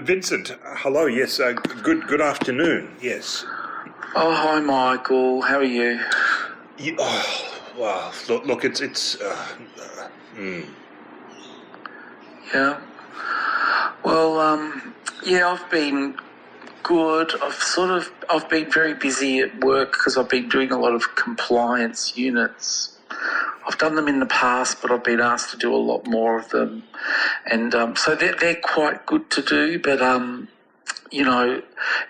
Vincent, hello. Yes, good afternoon. Yes. Oh, hi, Michael. How are you? Wow. Look, it's. Yeah. Well, yeah, I've been good. I've been very busy at work because I've been doing a lot of compliance units. I've done them in the past, but I've been asked to do a lot more of them. And so they're quite good to do, but, you know,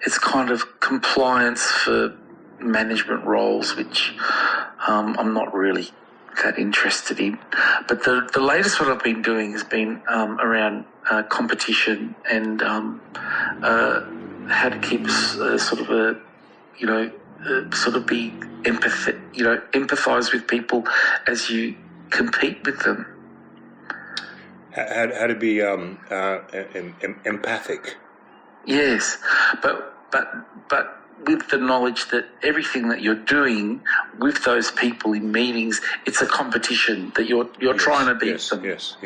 it's kind of compliance for management roles, which I'm not really that interested in. But the latest one I've been doing has been around competition and how to keep sort of a, you know, sort of be empathise with people as you compete with them. How to be empathic. Yes, but with the knowledge that everything that you're doing with those people in meetings, it's a competition that you're trying to beat them. Yes.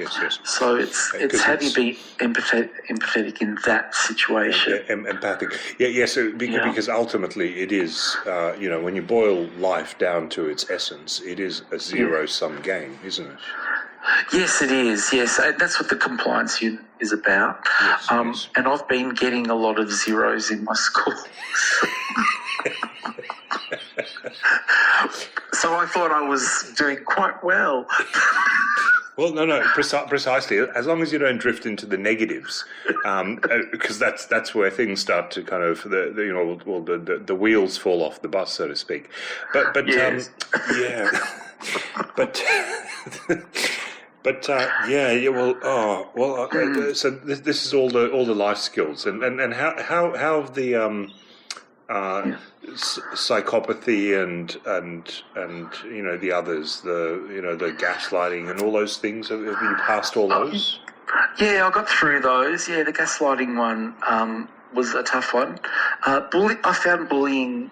So it's how do you be empathetic in that situation? Empathic. Yes. Because ultimately it is, when you boil life down to its essence, it is a zero-sum game, isn't it? Yes, it is. Yes, that's what the compliance unit is about. Yes. And I've been getting a lot of zeros in my school. So I thought I was doing quite well. Well, no, precisely. As long as you don't drift into the negatives, because that's where things start to kind of the wheels fall off the bus, so to speak. But yes. So this is all the life skills, and how have the psychopathy and the others, the gaslighting and all those things, have you passed all those? Yeah, I got through those. Yeah, the gaslighting one was a tough one. I found bullying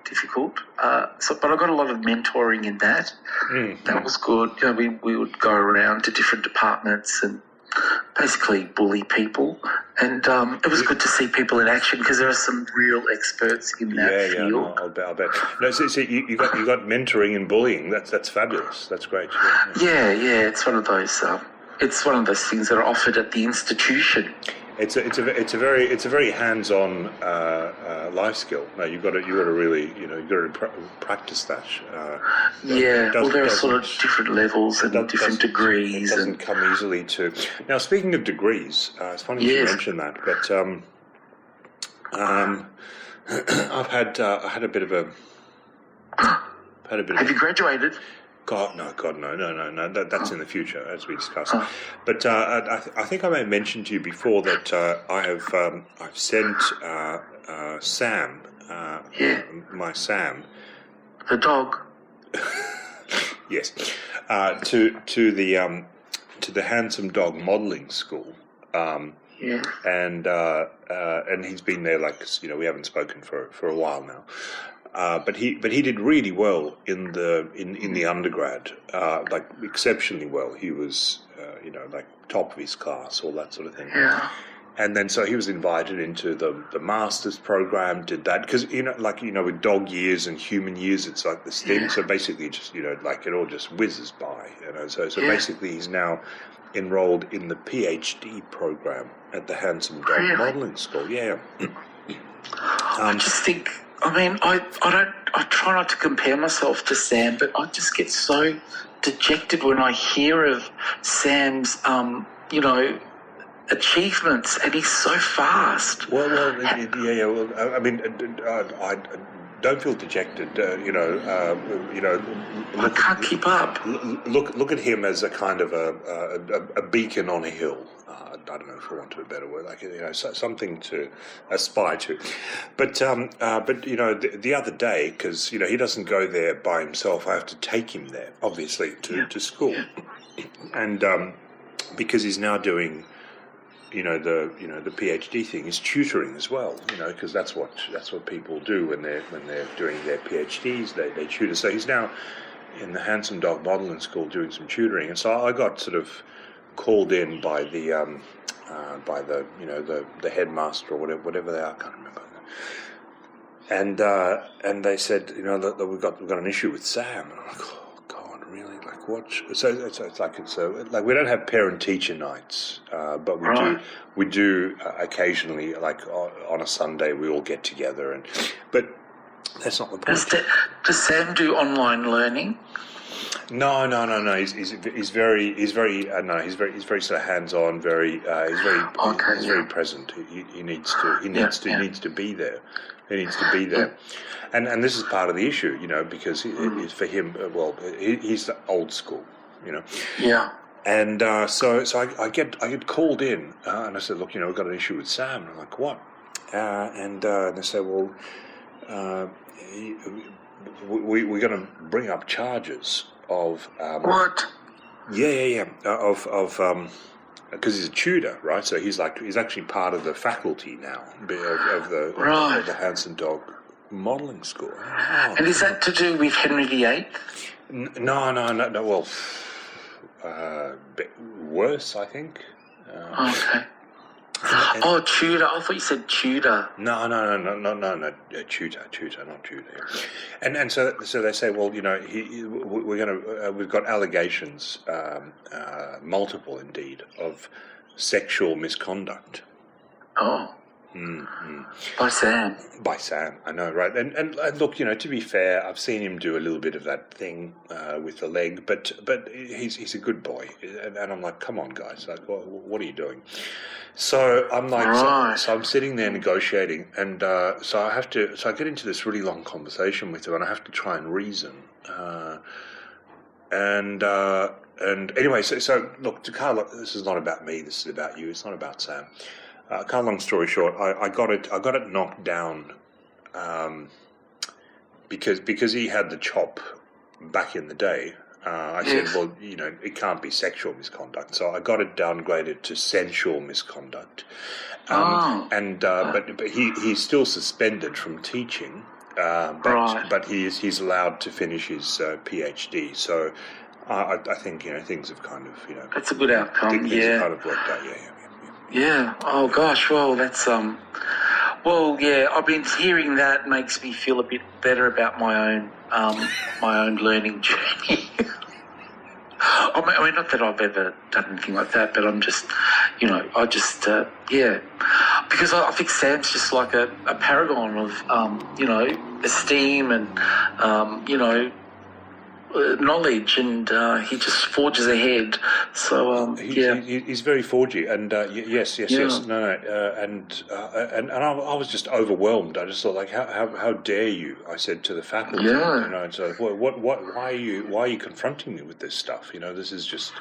difficult, but I got a lot of mentoring in that. That was good. We would go around to different departments and basically bully people, and it was good to see people in action because there are some real experts in that field. No, I'll bet. No, so you got mentoring and bullying. That's fabulous. That's great. Yeah. It's one of those. It's one of those things that are offered at the institution. It's a very hands-on life skill. No, you've got to really practice that. There are sort of different levels and different degrees. It doesn't come easily to. Now, speaking of degrees, it's funny you mention that, but I had a bit of a. Have you graduated? God, no. That's in the future, as we discussed. But I think I may have mentioned to you before that I've sent Sam, my Sam, the dog. Yes, to the Handsome Dog Modelling School. And he's been there, we haven't spoken for a while now. But he did really well in the undergrad, exceptionally well. He was top of his class, all that sort of thing. Yeah. And then so he was invited into the master's program. Did that because with dog years and human years, it's like this thing. So basically, just it all just whizzes by. So basically, he's now enrolled in the PhD program at the Handsome Dog Modelling School. Yeah. I just think. I mean, I try not to compare myself to Sam, but I just get so dejected when I hear of Sam's, achievements, and he's so fast. Well, I mean, I don't feel dejected. I can't keep up. Look at him as a kind of a beacon on a hill. I don't know, for want of a better word, something to aspire to. But the other day, because he doesn't go there by himself, I have to take him there, obviously, to school, and because he's now doing the PhD thing is tutoring as well, because that's what people do when they're doing their PhDs. They tutor. So he's now in the Handsome Dog Modelling School doing some tutoring, and so I got sort of called in by the headmaster or whatever they are. I can't remember. And they said, that we've got an issue with Sam, and I'm like, oh God, really? Like what? So it's like we don't have parent-teacher nights, but we do occasionally, like on a Sunday, we all get together, but that's not the point. Does Sam do online learning? No. He's very sort of hands-on. He's very present. He needs to be there. He needs to be there, and this is part of the issue, because for him, he's old school, Yeah. And so I get called in, and I said, look, we've got an issue with Sam. And I'm like, what? And they say, well, we're going to bring up charges of what? Yeah. Because he's a tutor, right? So he's actually part of the faculty now of the Handsome Dog Modelling School. Oh, and is that to do with Henry VIII? No. Well, worse, I think. Okay. Tutor. I thought you said tutor. No. Tutor, not tutor. And so they say, well, we've got allegations, multiple indeed, of sexual misconduct. Oh. Mm-hmm. By Sam, I know, right? And look, to be fair, I've seen him do a little bit of that thing with the leg, but he's a good boy, and I'm like, come on, guys, like, what are you doing? So I'm like, so I'm sitting there negotiating, and so I get into this really long conversation with him, and I have to try and reason, and anyway, so look, to Carl, this is not about me, this is about you. It's not about Sam. Cut a long story short, I got it knocked down because he had the chop back in the day. I said, well, it can't be sexual misconduct, so I got it downgraded to sensual misconduct. But he's still suspended from teaching, but he's allowed to finish his PhD. So I think things have kind of that's a good outcome. Things have kind of worked out. Yeah. Oh gosh. Well, that's I've been hearing that makes me feel a bit better about my own learning journey. I mean, not that I've ever done anything like that, but I'm just, because I think Sam's just like a paragon of, esteem and, knowledge, and he just forges ahead. So he's very forgy, and yes. And I was just overwhelmed. I just thought, like, how dare you? I said to the faculty, and so why are you confronting me with this stuff? This is just,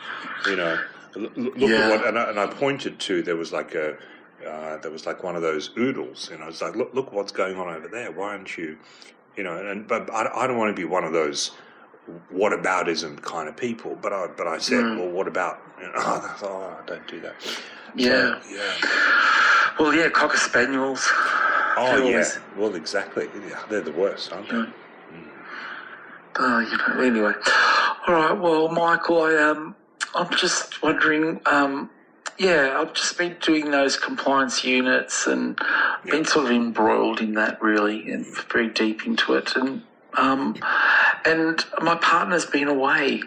look at what, and I pointed to there was like one of those oodles, it's like look what's going on over there. Why aren't you, but I don't want to be one of those whataboutism kind of people, but I said, well, what about? Don't do that. Yeah. So, Well, Cocker Spaniels. Well, exactly. Yeah, they're the worst, aren't they? Anyway. All right. Well, Michael, I'm just wondering. I've just been doing those compliance units and been sort of embroiled in that really, and very deep into it, and my partner's been away.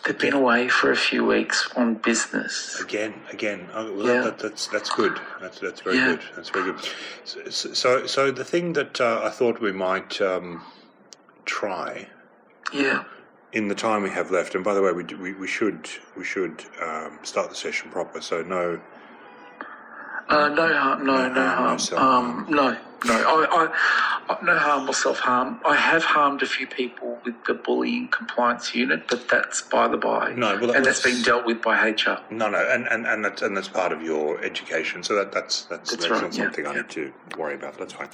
They've been away for a few weeks on business. Again. That's good. That's very good. That's very good. So the thing that I thought we might try. Yeah. In the time we have left, and by the way, we should start the session proper. So no. No harm. No. No harm or self-harm. I have harmed a few people with the bullying compliance unit, but that's by the by. No, well, that's being dealt with by HR. No, and that's part of your education. So that's right, not something I need to worry about. That's fine.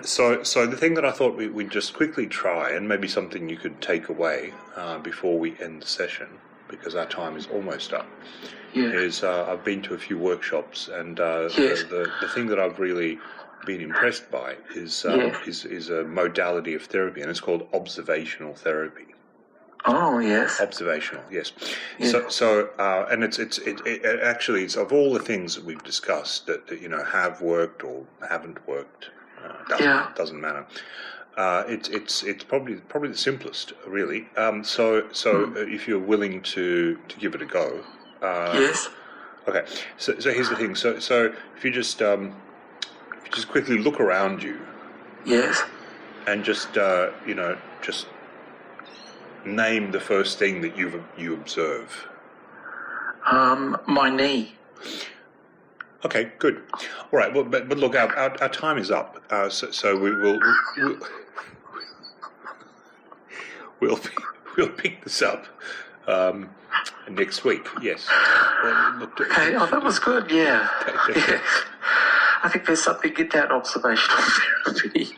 So the thing that I thought we'd just quickly try, and maybe something you could take away before we end the session, because our time is almost up, Yeah. is I've been to a few workshops, and Yes. the thing that I've really been impressed by is a modality of therapy, and it's called observational therapy. Oh, yes. Observational, yes. Yeah. So and it's actually it's of all the things that we've discussed that have worked or haven't worked, doesn't matter. It's probably the simplest, really. So if you're willing to give it a go. Yes. Okay. So here's the thing. So if you just quickly look around you. Yes. And just just name the first thing that you observe. My knee. Okay, good. All right. Well, but look, our time is up. So we'll pick this up next week. Yes. Okay. Oh, that was good. Yeah. Yeah. I think there's something in that observational therapy.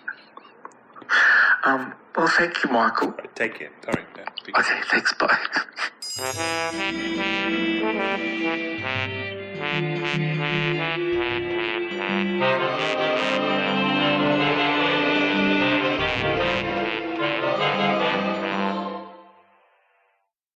Well, thank you, Michael. Right, take care. All right. Okay, thanks. Bye.